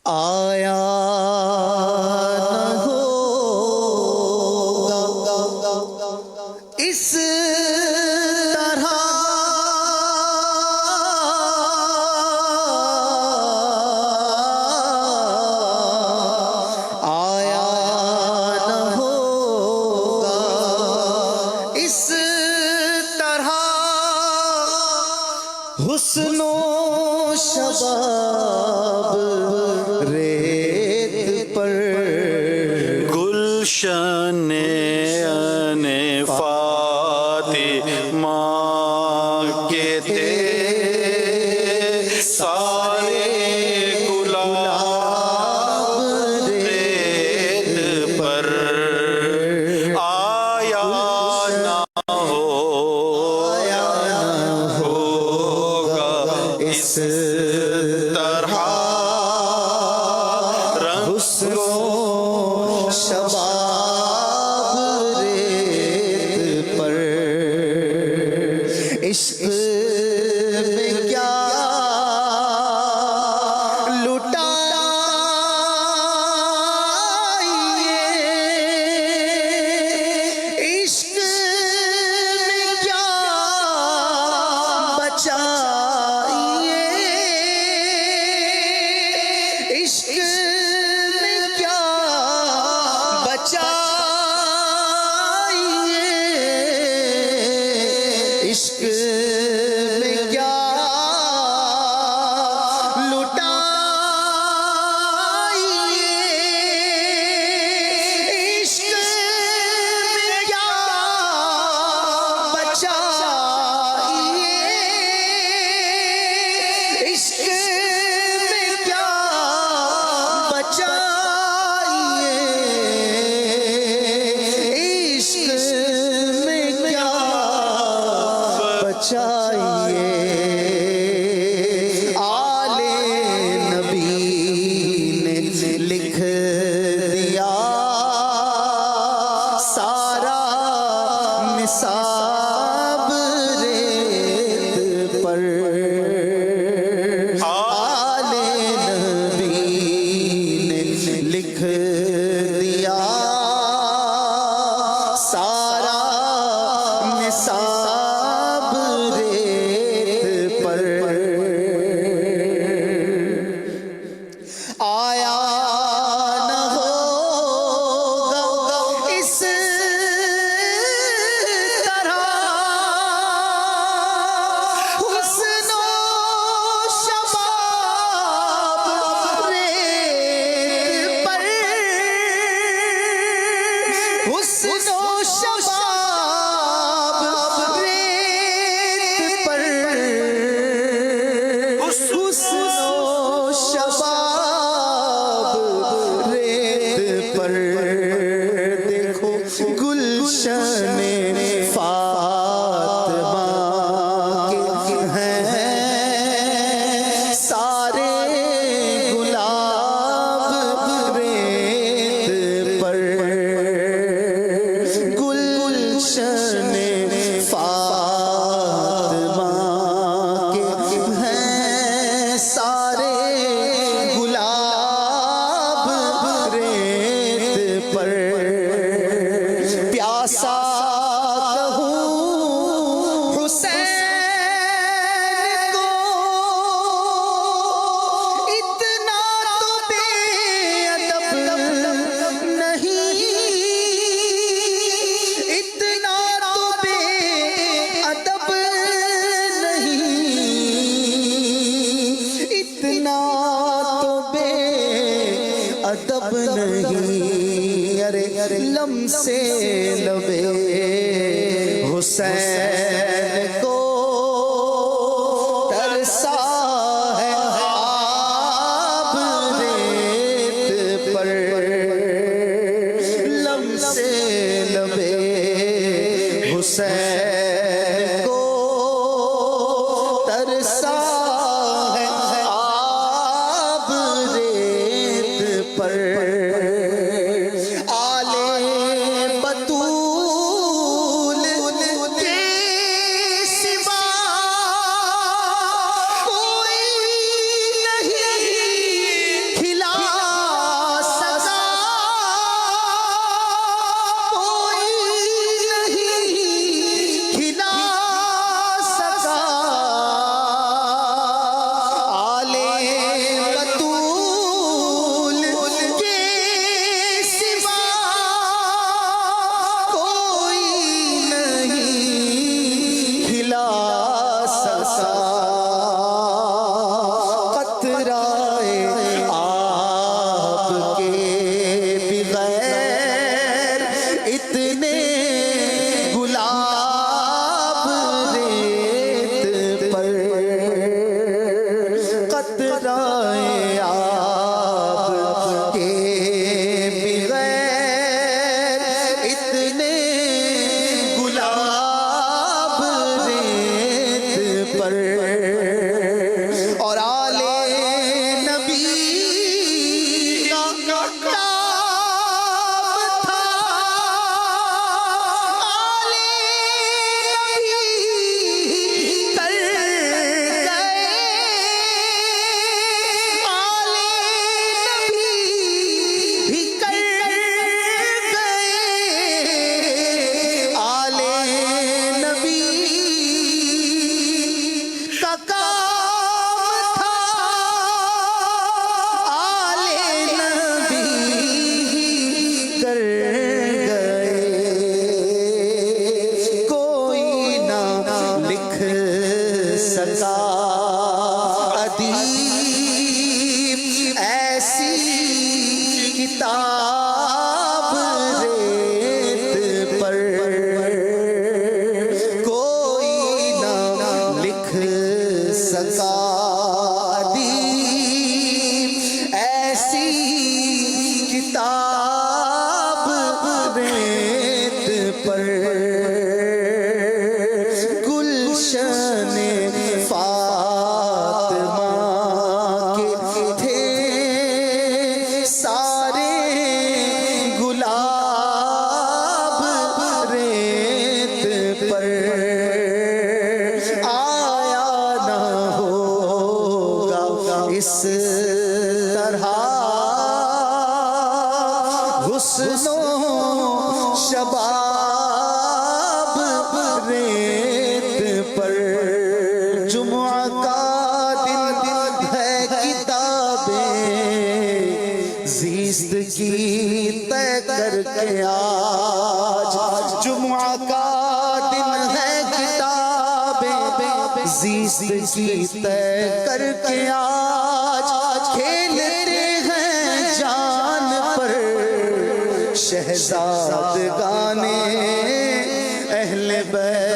آیا نہ ہوگا اس طرح آیا نہ ہوگا اس طرح حسن و شباب ریت پر گلشن فاطمہ کے تھے سارے گلاب ریت پر آیا نہ ہوگا اس طرح حسن و شباب ریت پر عشق میں کیا لٹائیے عشق میں کیا بچائیے عشق میں کیا بچائیے عشق میں کیا لٹائیے عشق میں کیا بچائیے عشق میں کیا بچائیے عشق میں کیا بچائیے آل نبی نے لکھ دیا سارا نصاب ریت پر آل نبی نے لکھ دیا سارا نصاب ریت پر آیا نہ ہوگا اس طرح حسن و شباب ریت پر حسن و شباب ریت پر حسن و شباب ریت پر دیکھو گلشن فاطمہ کے ہیں سارے گلاب ریت پر گلشن فاطمہ کے ہیں سارے گلاب ریت پر پیاسا کہوں حسین کو اتنا تو بے ادب نہیں اتنا تو بے ادب نہیں اتنا تو بے ادب نہیں ارے لمسے لبے حسین کو ترسا ہے آب ریت پر لمسے لبے حسین کو ترسا ہے آب ریت پر آل بطول کے سوا کوئی نہیں کھلا ایسی کتاب ریت پر کوئی نہ لکھ سکا دی، ایسی کتاب ریت پر گلشن فاطمہ کے تھے سارے گلاب ریت پر، آیا نہ ہوگا اس طرح حسن و شباب ریت پر، جمعہ کا دن ہے کتابیں زیست کی طے کر کے آج، جمعہ کا دن ہے کتابیں زیست کی طے کر کے آج، کھیلتے ہیں جان پر شہزادگانے اہل بیت